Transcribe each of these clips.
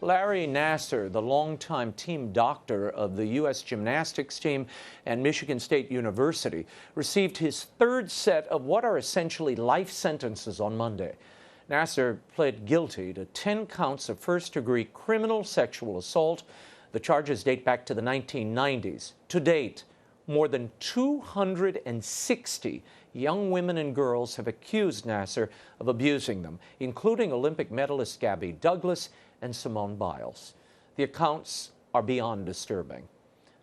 Larry Nassar, the longtime team doctor of the U.S. gymnastics team and Michigan State University, received his third set of what are essentially life sentences on Monday. Nassar pled guilty to 10 counts of first-degree criminal sexual assault. The charges date back to the 1990s. To date, more than 260 young women and girls have accused Nassar of abusing them, including Olympic medalist Gabby Douglas and Simone Biles. The accounts are beyond disturbing.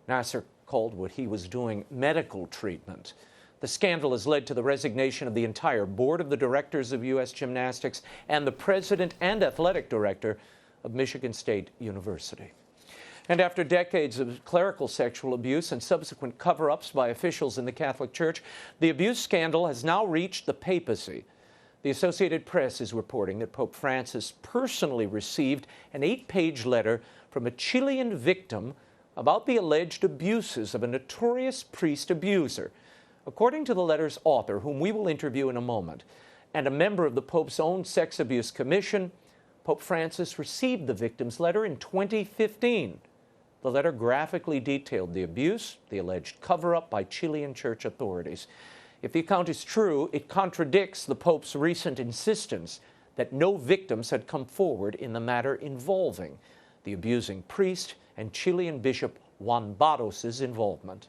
Nassar called what he was doing medical treatment. The scandal has led to the resignation of the entire board of the directors of U.S. Gymnastics and the president and athletic director of Michigan State University. And after decades of clerical sexual abuse and subsequent cover-ups by officials in the Catholic Church, the abuse scandal has now reached the papacy. The Associated Press is reporting that Pope Francis personally received an 8-page letter from a Chilean victim about the alleged abuses of a notorious priest abuser. According to the letter's author, whom we will interview in a moment, and a member of the Pope's own Sex Abuse Commission, Pope Francis received the victim's letter in 2015. The letter graphically detailed the abuse, the alleged cover-up by Chilean church authorities. If the account is true, it contradicts the Pope's recent insistence that no victims had come forward in the matter involving the abusing priest and Chilean Bishop Juan Barros' involvement.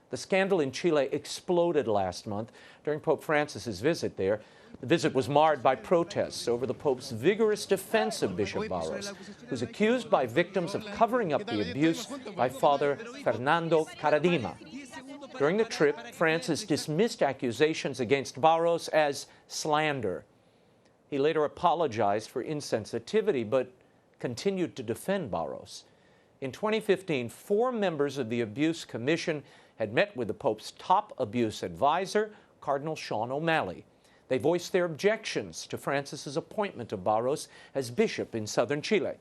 The scandal in Chile exploded last month during Pope Francis's visit there. The visit was marred by protests over the Pope's vigorous defense of Bishop Barros, who's accused by victims of covering up the abuse by Father Fernando Caradima. During the trip, Francis dismissed accusations against Barros as slander. He later apologized for insensitivity, but continued to defend Barros. In 2015, 4 members of the Abuse Commission had met with the Pope's top abuse advisor, Cardinal Sean O'Malley. They voiced their objections to Francis's appointment of Barros as bishop in southern Chile.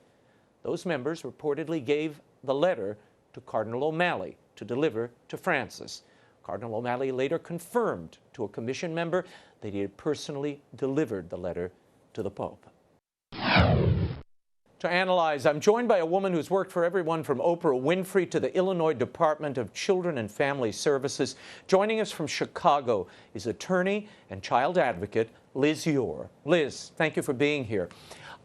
Those members reportedly gave the letter to Cardinal O'Malley to deliver to Francis. Cardinal O'Malley later confirmed to a commission member that he had personally delivered the letter to the Pope. To analyze, I'm joined by a woman who's worked for everyone from Oprah Winfrey to the Illinois Department of Children and Family Services. Joining us from Chicago is attorney and child advocate Liz Yore. Liz, thank you for being here.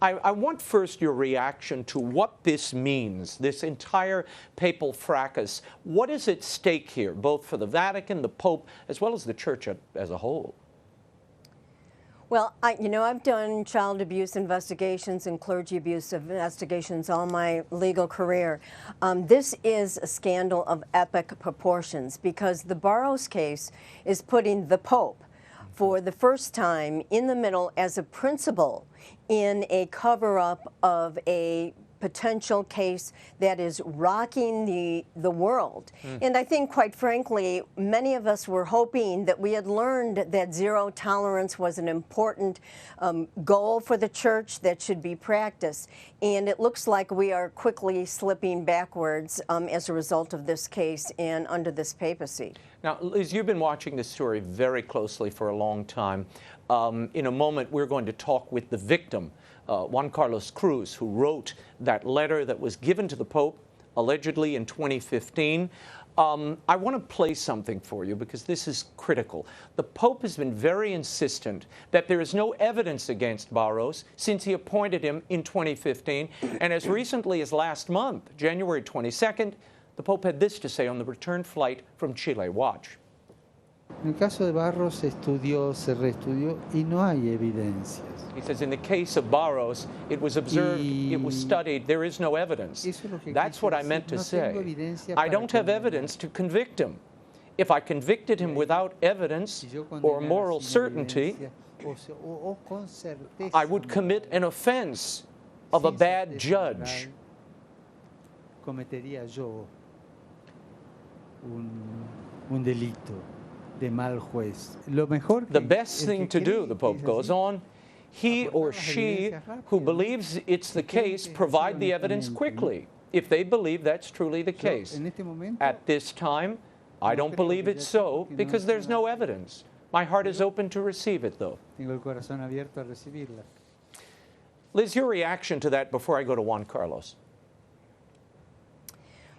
I want first your reaction to what this means, this entire papal fracas. What is at stake here, both for the Vatican, the Pope, as well as the Church as a whole? Well, I've done child abuse investigations and clergy abuse investigations all my legal career. This is a scandal of epic proportions because the Barros case is putting the Pope for the first time in the middle as a principal in a cover-up of a potential case that is rocking the world. And I think, quite frankly, many of us were hoping that we had learned that zero tolerance was an important goal for the church that should be practiced. And it looks like we are quickly slipping backwards as a result of this case and under this papacy. Now, Liz, you've been watching this story very closely for a long time. In a moment, we're going to talk with the victim, Juan Carlos Cruz, who wrote that letter that was given to the Pope, allegedly in 2015. I want to play something for you because this is critical. The Pope has been very insistent that there is no evidence against Barros since he appointed him in 2015. And as recently as last month, January 22nd, the Pope had this to say on the return flight from Chile. Watch. En el caso de Barros se estudió, se reestudió y no hay evidencias. He says in the case of Barros, it was observed, it was studied, there is no evidence. That's what I meant to say. I don't have evidence to convict him. If I convicted him without evidence or moral certainty, I would commit an offense of a bad judge. Cometería yo un delito de mal juez. The best thing to do, the Pope goes on, he or she who believes it's the case, provide the evidence quickly, if they believe that's truly the case. At this time, I don't believe it's so, because there's no evidence. My heart is open to receive it, though. Liz, your reaction to that before I go to Juan Carlos?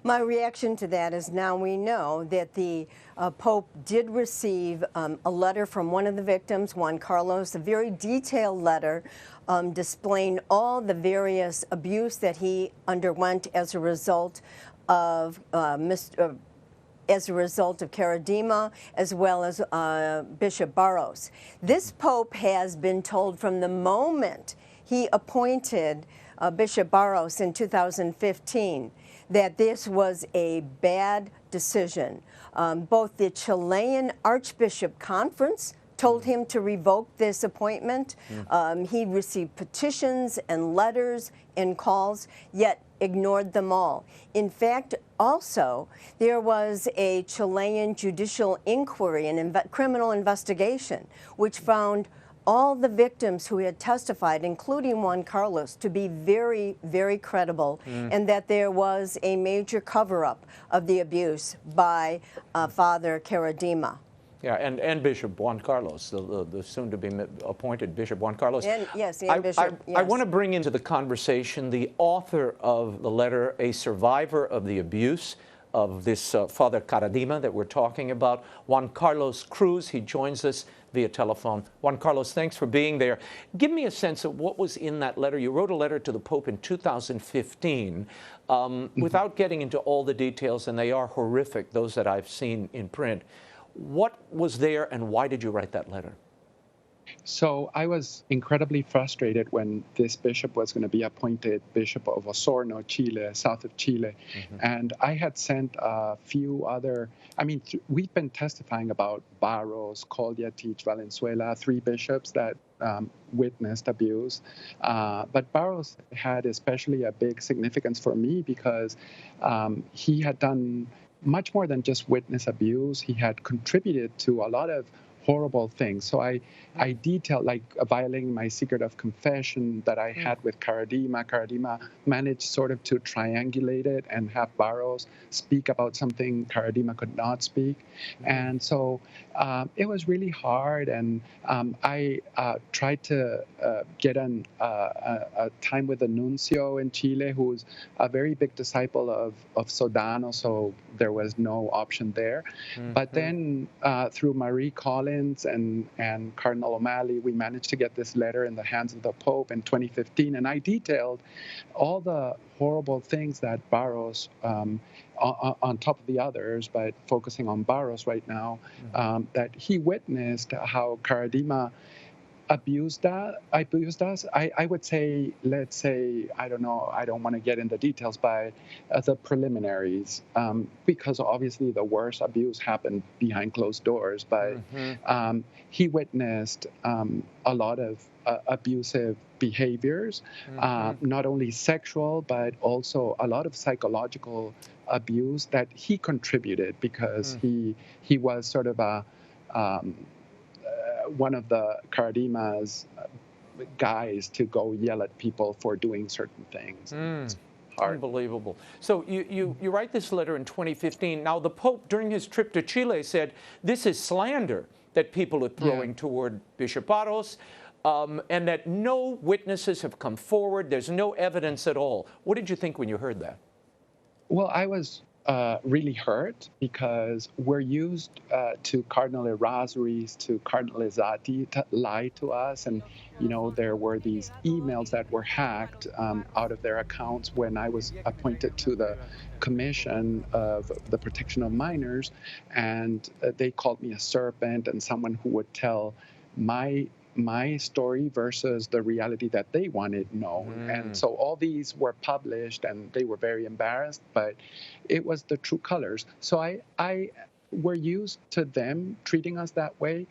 My reaction to that is now we know that the Pope did receive a letter from one of the victims, Juan Carlos, a very detailed letter displaying all the various abuse that he underwent as a result of Caradima, as well as Bishop Barros. This Pope has been told from the moment he appointed Bishop Barros in 2015 that this was a bad decision. Both the Chilean Archbishop Conference told him to revoke this appointment. He received petitions and letters and calls, yet ignored them all. In fact, also, there was a Chilean judicial inquiry and criminal investigation, which found all the victims who had testified, including Juan Carlos, to be very, very credible, and that there was a major cover-up of the abuse by Father Caradima. Yeah, and Bishop Juan Carlos, the soon-to-be appointed Bishop Juan Carlos. And, yes, and Bishop, yes. I want to bring into the conversation the author of the letter, a survivor of the abuse of this Father Caradima that we're talking about, Juan Carlos Cruz. He joins us via telephone. Juan Carlos, thanks for being there. Give me a sense of what was in that letter. You wrote a letter to the Pope in 2015 without getting into all the details, and they are horrific, those that I've seen in print. What was there, and why did you write that letter? So I was incredibly frustrated when this bishop was going to be appointed Bishop of Osorno, Chile, south of Chile. And I had sent a few other, we've been testifying about Barros, Colliatich, Valenzuela, 3 bishops that witnessed abuse. But Barros had especially a big significance for me because he had done much more than just witness abuse. He had contributed to a lot of horrible things. So I detailed, like violating my secret of confession that I had with Caradima. Caradima managed sort of to triangulate it and have Barros speak about something Caradima could not speak. And so it was really hard. And I tried to get a time with the nuncio in Chile, who's a very big disciple of Sodano, so there was no option there. But then through Marie Collins and Cardinal O'Malley, we managed to get this letter in the hands of the Pope in 2015. And I detailed all the horrible things that Barros, on top of the others, but focusing on Barros right now, that he witnessed how Caradima abused us. I would say, let's say, I don't know, I don't want to get into details, but the preliminaries, because obviously the worst abuse happened behind closed doors, but he witnessed a lot of abusive behaviors, not only sexual, but also a lot of psychological abuse that he contributed because he was sort of a one of the Caradima's guys to go yell at people for doing certain things. It's hard. Unbelievable. So you write this letter in 2015. Now, the Pope, during his trip to Chile, said this is slander that people are throwing toward Bishop Barros, and that no witnesses have come forward. There's no evidence at all. What did you think when you heard that? Well, I was really hurt because we're used to Cardinal Errázuriz, to Cardinal Izzati to lie to us. And, you know, there were these emails that were hacked out of their accounts when I was appointed to the Commission of the Protection of Minors. And they called me a serpent and someone who would tell my story versus the reality that they wanted known. And so all these were published and they were very embarrassed, but it was the true colors. So I we're used to them treating us that way,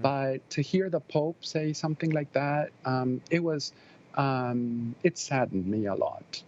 but to hear the Pope say something like that, it saddened me a lot.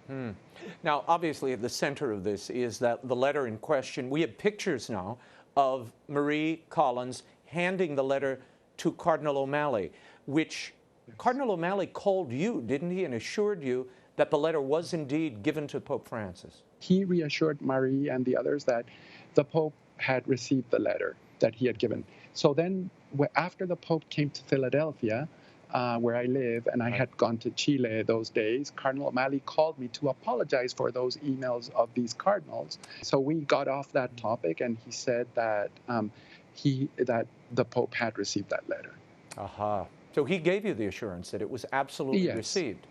Now, obviously, at the center of this is that the letter in question, we have pictures now of Marie Collins handing the letter to Cardinal O'Malley, which Cardinal O'Malley called you, didn't he, and assured you that the letter was indeed given to Pope Francis. He reassured Marie and the others that the Pope had received the letter that he had given. So then, after the Pope came to Philadelphia, where I live, and I had gone to Chile those days, Cardinal O'Malley called me to apologize for those emails of these cardinals. So we got off that topic, and he said that that the Pope had received that letter. Aha. So he gave you the assurance that it was absolutely Yes. received.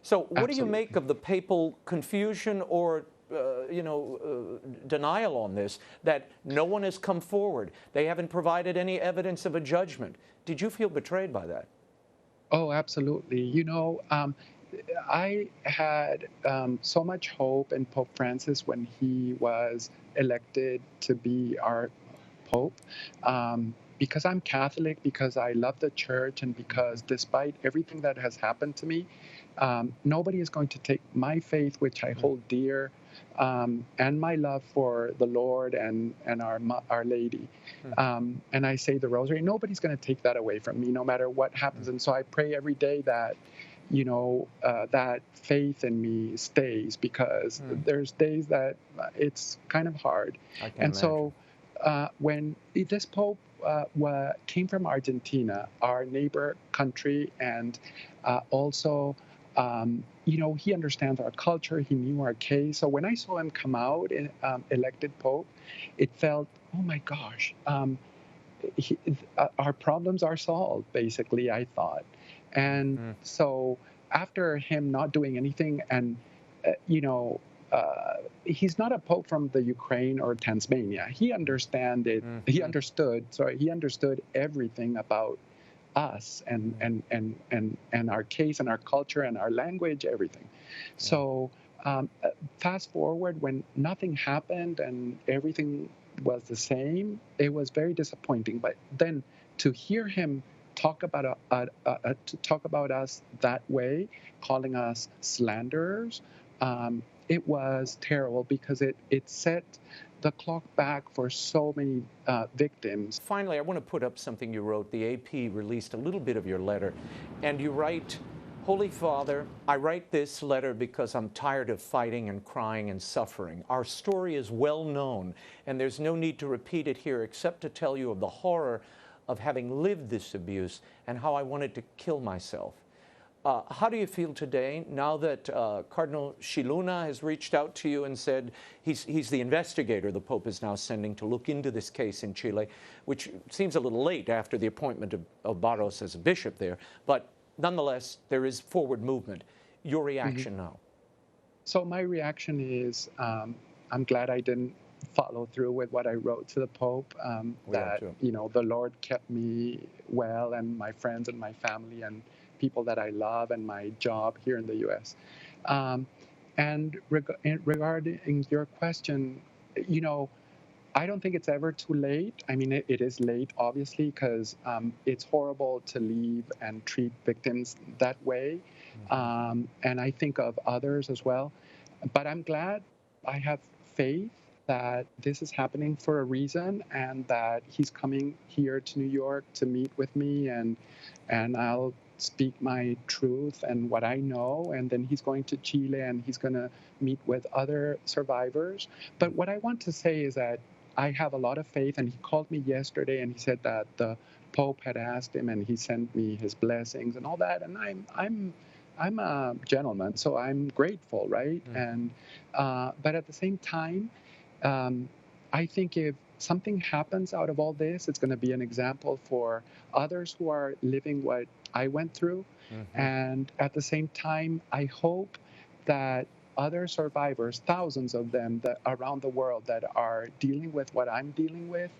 So what do you Absolutely. make of the papal confusion or denial on this, that no one has come forward? They haven't provided any evidence of a judgment. Did you feel betrayed by that? Oh, absolutely. I had so much hope in Pope Francis when he was elected to be our Pope. Because I'm Catholic, because I love the church, and because despite everything that has happened to me, nobody is going to take my faith, which I hold dear, and my love for the Lord and Our Lady. And I say the Rosary. Nobody's going to take that away from me, no matter what happens. And so I pray every day that, that faith in me stays, because there's days that it's kind of hard. And so when this Pope came from Argentina, our neighbor country, and also, he understands our culture. He knew our case. So when I saw him come out, elected Pope, it felt, oh my gosh, our problems are solved, basically, I thought. And so after him not doing anything, and, he's not a pope from the Ukraine or Tasmania. He understood everything about us and our case and our culture and our language, everything. So fast forward, when nothing happened and everything was the same, it was very disappointing. But then to hear him talk about us that way, calling us slanderers, it was terrible, because it set the clock back for so many victims. Finally, I want to put up something you wrote. The AP released a little bit of your letter, and you write, "Holy Father, I write this letter because I'm tired of fighting and crying and suffering. Our story is well known, and there's no need to repeat it here except to tell you of the horror of having lived this abuse and how I wanted to kill myself." How do you feel today, now that Cardinal Xiluna has reached out to you and said he's the investigator the Pope is now sending to look into this case in Chile, which seems a little late after the appointment of Barros as a bishop there, but nonetheless, there is forward movement. Your reaction now? So my reaction is, I'm glad I didn't follow through with what I wrote to the Pope, that, the Lord kept me well, and my friends and my family and people that I love, and my job here in the U.S. And regarding your question, I don't think it's ever too late. I mean, it is late, obviously, because it's horrible to leave and treat victims that way. And I think of others as well. But I'm glad, I have faith that this is happening for a reason, and that he's coming here to New York to meet with me, and I'll speak my truth and what I know, and then he's going to Chile and he's going to meet with other survivors. But what I want to say is that I have a lot of faith, and he called me yesterday and he said that the Pope had asked him, and he sent me his blessings and all that, and I'm a gentleman, so I'm grateful, right? And but at the same time, I think if something happens out of all this, it's going to be an example for others who are living what I went through. And at the same time, I hope that other survivors, thousands of them around the world that are dealing with what I'm dealing with,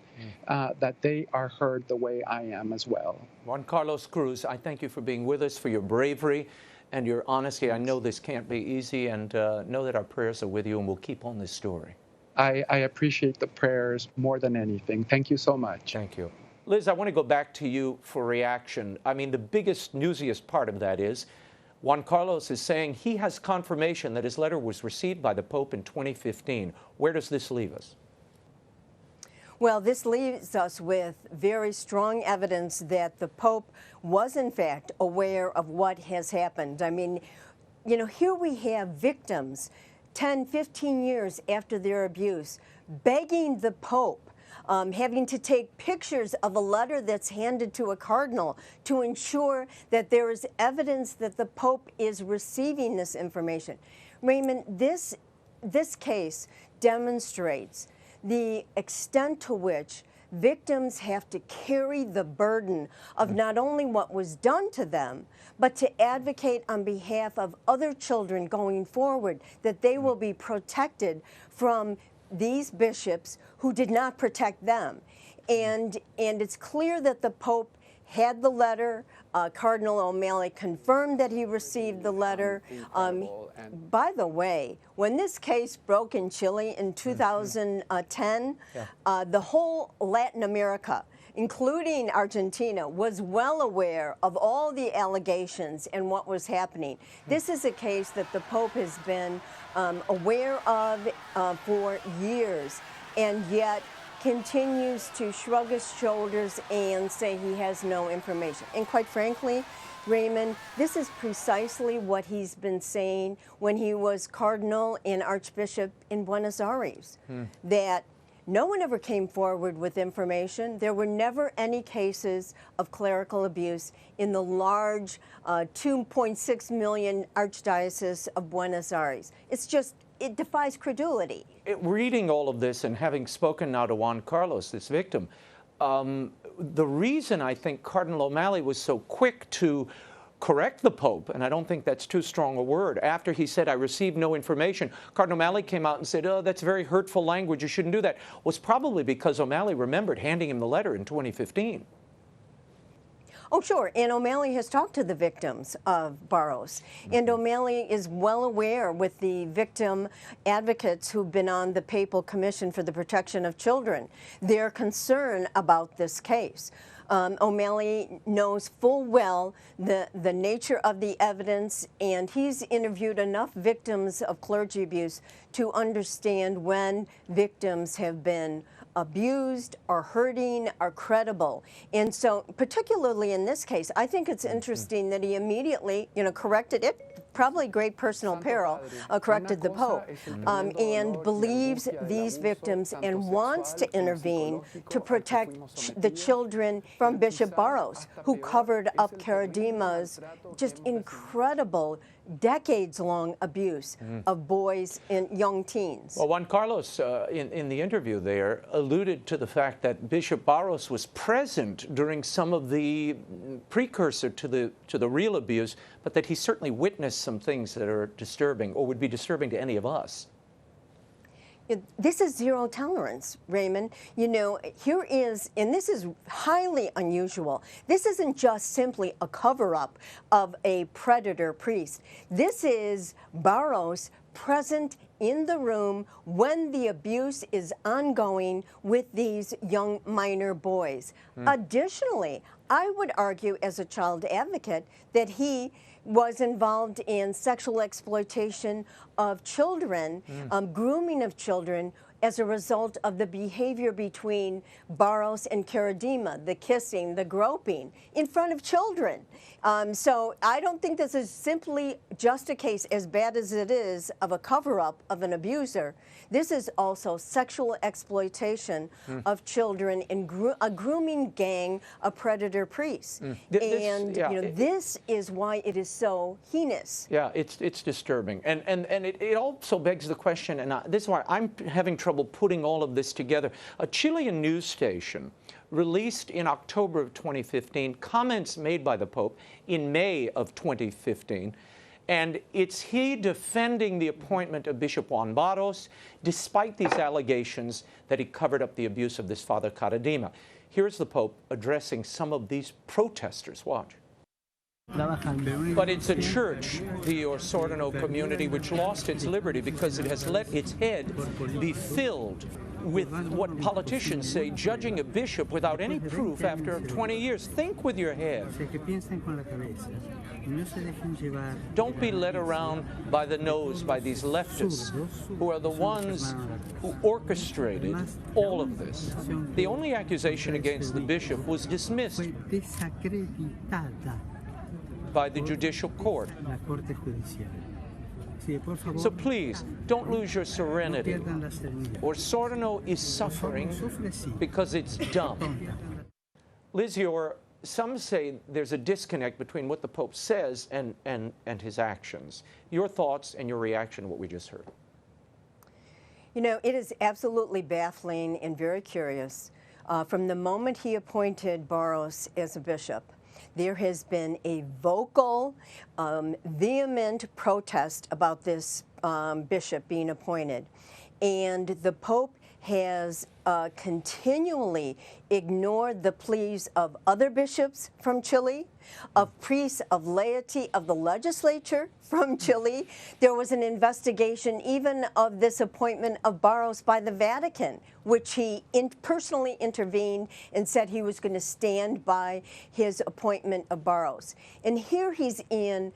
that they are heard the way I am as well. Juan Carlos Cruz, I thank you for being with us, for your bravery and your honesty. I know this can't be easy, and know that our prayers are with you, and we'll keep on this story. I appreciate the prayers more than anything. Thank you so much. Thank you. Liz, I want to go back to you for reaction. I mean, the biggest, newsiest part of that is Juan Carlos is saying he has confirmation that his letter was received by the Pope in 2015. Where does this leave us? Well, this leaves us with very strong evidence that the Pope was, in fact, aware of what has happened. I mean, here we have victims 10, 15 years after their abuse begging the Pope having to take pictures of a letter that's handed to a cardinal to ensure that there is evidence that the Pope is receiving this information. Raymond, this case demonstrates the extent to which victims have to carry the burden of not only what was done to them, but to advocate on behalf of other children going forward, that they will be protected from these bishops who did not protect them. And it's clear that the Pope had the letter. Cardinal O'Malley confirmed that he received the letter. By the way, when this case broke in Chile in 2010, the whole Latin America, including Argentina, was well aware of all the allegations and what was happening. This is a case that the Pope has been aware of for years, and yet continues to shrug his shoulders and say he has no information. And quite frankly, Raymond, this is precisely what he's been saying when he was cardinal and archbishop in Buenos Aires, that no one ever came forward with information. There were never any cases of clerical abuse in the large 2.6 million Archdiocese of Buenos Aires. It defies credulity. Reading all of this and having spoken now to Juan Carlos, this victim, the reason I think Cardinal O'Malley was so quick to correct the Pope, and I don't think that's too strong a word, after he said, I received no information, Cardinal O'Malley came out and said, oh, that's very hurtful language, you shouldn't do that, was probably because O'Malley remembered handing him the letter in 2015. Oh, sure. And O'Malley has talked to the victims of Barros. And O'Malley is well aware with the victim advocates who've been on the Papal Commission for the Protection of Children, their concern about this case. O'Malley knows full well the nature of the evidence, and he's interviewed enough victims of clergy abuse to understand when victims have been abused or hurting or credible. And so particularly in this case, I think it's interesting that he immediately, corrected it, probably great personal peril, corrected the Pope, and believes these victims and wants to intervene to protect the children from Bishop Barros, who covered up Caradima's just incredible decades-long abuse of boys and young teens. Well, Juan Carlos, in the interview there, alluded to the fact that Bishop Barros was present during some of the precursor to the real abuse, but that he certainly witnessed some things that are disturbing, or would be disturbing to any of us. This is zero tolerance, Raymond. Here is, and this is highly unusual, this isn't just simply a cover-up of a predator priest. This is Barros present in the room when the abuse is ongoing with these young minor boys. Additionally, I would argue as a child advocate that he was involved in sexual exploitation of children, grooming of children, as a result of the behavior between Barros and Caradima, the kissing, the groping, in front of children. So I don't think this is simply just a case, as bad as it is, of a cover-up of an abuser. This is also sexual exploitation of children in a grooming gang of predator priests. This is why it is so heinous. Yeah, it's disturbing. And it also begs the question, and this is why I'm having trouble putting all of this together. A Chilean news station released in October of 2015 comments made by the Pope in May of 2015, and it's he defending the appointment of Bishop Juan Barros despite these allegations that he covered up the abuse of this Father Caradima. Here's the Pope addressing some of these protesters. Watch. But it's a church, the Osorno community, which lost its liberty because it has let its head be filled with what politicians say, judging a bishop without any proof after 20 years. Think with your head. Don't be led around by the nose by these leftists who are the ones who orchestrated all of this. The only accusation against the bishop was dismissed by the judicial court. Sí, por favor. So please, don't lose your No serenity. pierdan la serenidad. Osorno is suffering Sufre, sí. because it's dumb. Tonta. Liz Yore, some say there's a disconnect between what the Pope says and his actions. Your thoughts and your reaction to what we just heard. You know, it is absolutely baffling and very curious. From the moment he appointed Barros as a bishop, there has been a vocal, vehement protest about this bishop being appointed. And the Pope has continually ignored the pleas of other bishops from Chile, of priests, of laity, of the legislature from Chile. There was an investigation even of this appointment of Barros by the Vatican, which he personally intervened and said he was going to stand by his appointment of Barros. And here he's in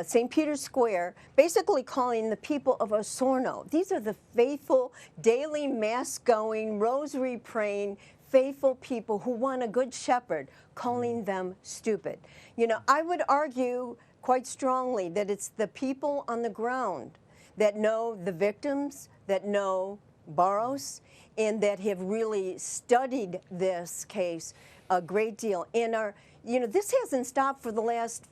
St. Peter's Square, basically calling the people of Osorno. These are the faithful, daily mass-going, rosary-praying, faithful people who want a good shepherd, calling them stupid. You know, I would argue quite strongly that it's the people on the ground that know the victims, that know Barros, and that have really studied this case a great deal. And are, you know, this hasn't stopped for the last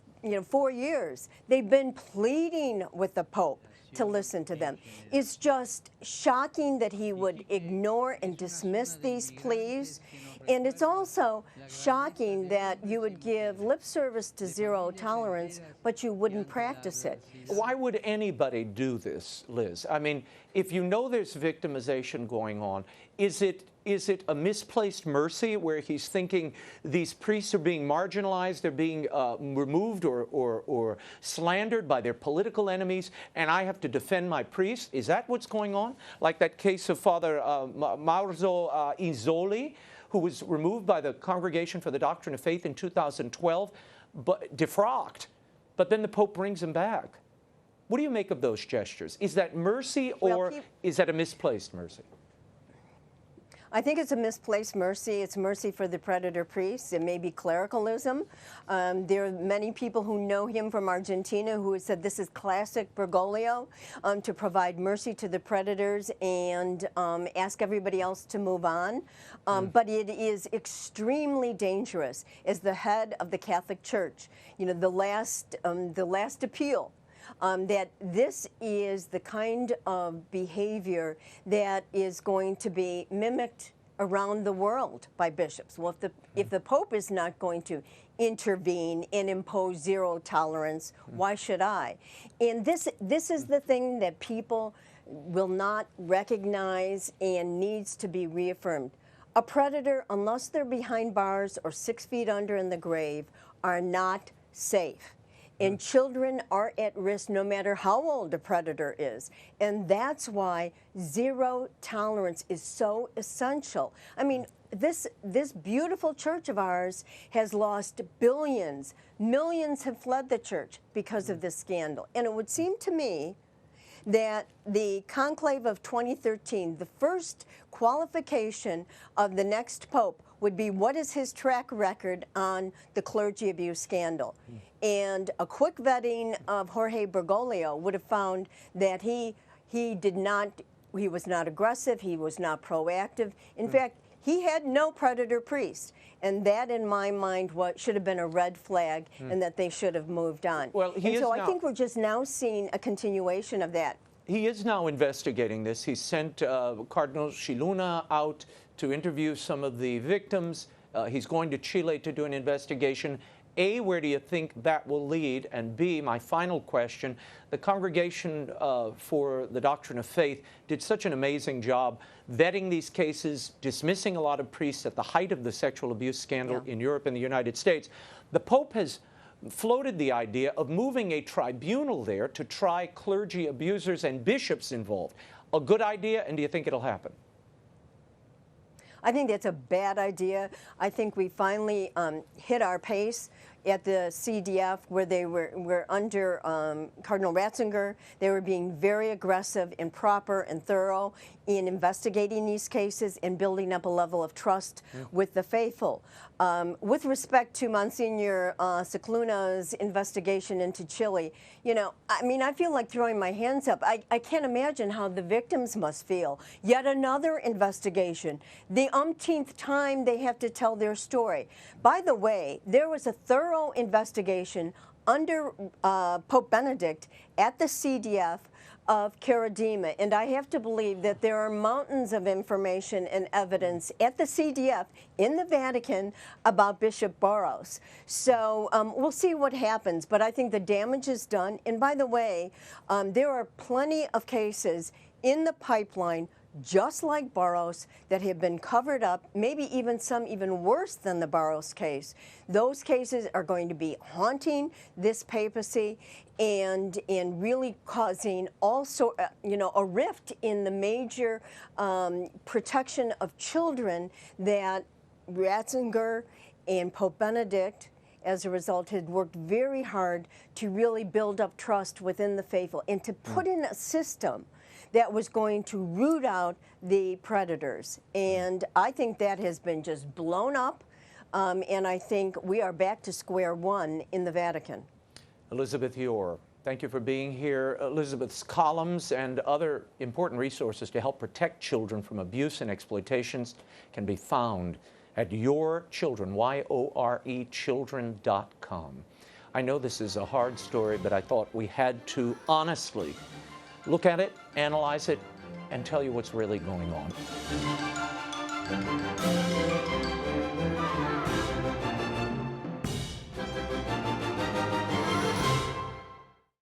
4 years. They've been pleading with the Pope to listen to them. It's just shocking that he would ignore and dismiss these pleas. And it's also shocking that you would give lip service to zero tolerance, but you wouldn't practice it. Why would anybody do this, Liz? I mean, if you know there's victimization going on, is it a misplaced mercy where he's thinking these priests are being marginalized, they're being removed or slandered by their political enemies, and I have to defend my priest? Is that what's going on? Like that case of Father Mauro Isoli, who was removed by the Congregation for the Doctrine of Faith in 2012, but defrocked. But then the Pope brings him back. What do you make of those gestures? Is that mercy, or is that a misplaced mercy? I think it's a misplaced mercy. It's mercy for the predator priests. It may be clericalism. There are many people who know him from Argentina who have said this is classic Bergoglio, to provide mercy to the predators and ask everybody else to move on. But it is extremely dangerous as the head of the Catholic Church. You know, the last appeal. That this is the kind of behavior that is going to be mimicked around the world by bishops. Well, if the Pope is not going to intervene and impose zero tolerance, why should I? And this is the thing that people will not recognize and needs to be reaffirmed. A predator, unless they're behind bars or 6 feet under in the grave, are not safe. And children are at risk no matter how old a predator is. And that's why zero tolerance is so essential. I mean, this beautiful church of ours has lost billions. Millions have fled the church because of this scandal. And it would seem to me that the conclave of 2013, the first qualification of the next pope, would be what is his track record on the clergy abuse scandal. And a quick vetting of Jorge Bergoglio would have found that he was not aggressive, he was not proactive. In fact, he had no predator priest. And that, in my mind, should have been a red flag, and that they should have moved on. Well, I think we're just now seeing a continuation of that. He is now investigating this. He sent Cardinal Chiluna out to interview some of the victims. He's going to Chile to do an investigation. A, where do you think that will lead? And B, my final question, the Congregation for the Doctrine of Faith did such an amazing job vetting these cases, dismissing a lot of priests at the height of the sexual abuse scandal in Europe and the United States. The Pope has floated the idea of moving a tribunal there to try clergy abusers and bishops involved. A good idea, and do you think it'll happen? I think that's a bad idea. I think we finally hit our pace at the CDF, where they were under Cardinal Ratzinger. They were being very aggressive and proper and thorough in investigating these cases and building up a level of trust with the faithful. With respect to Monsignor Cicluna's investigation into Chile, you know, I mean, I feel like throwing my hands up. I can't imagine how the victims must feel. Yet another investigation, the umpteenth time they have to tell their story. By the way, there was a thorough investigation under Pope Benedict at the CDF of Caradima, and I have to believe that there are mountains of information and evidence at the CDF in the Vatican about Bishop Barros. So we'll see what happens, but I think the damage is done. And by the way, there are plenty of cases in the pipeline just like Barros that have been covered up, maybe even some even worse than the Barros case. Those cases are going to be haunting this papacy and really causing also, you know, a rift in the major protection of children that Ratzinger and Pope Benedict, as a result, had worked very hard to really build up trust within the faithful and to put in a system that was going to root out the predators. And I think that has been just blown up, and I think we are back to square one in the Vatican. Elizabeth Yore, thank you for being here. Elizabeth's columns and other important resources to help protect children from abuse and exploitations can be found at Yore Children, Y-O-R-E children.com. I know this is a hard story, but I thought we had to honestly look at it, analyze it, and tell you what's really going on.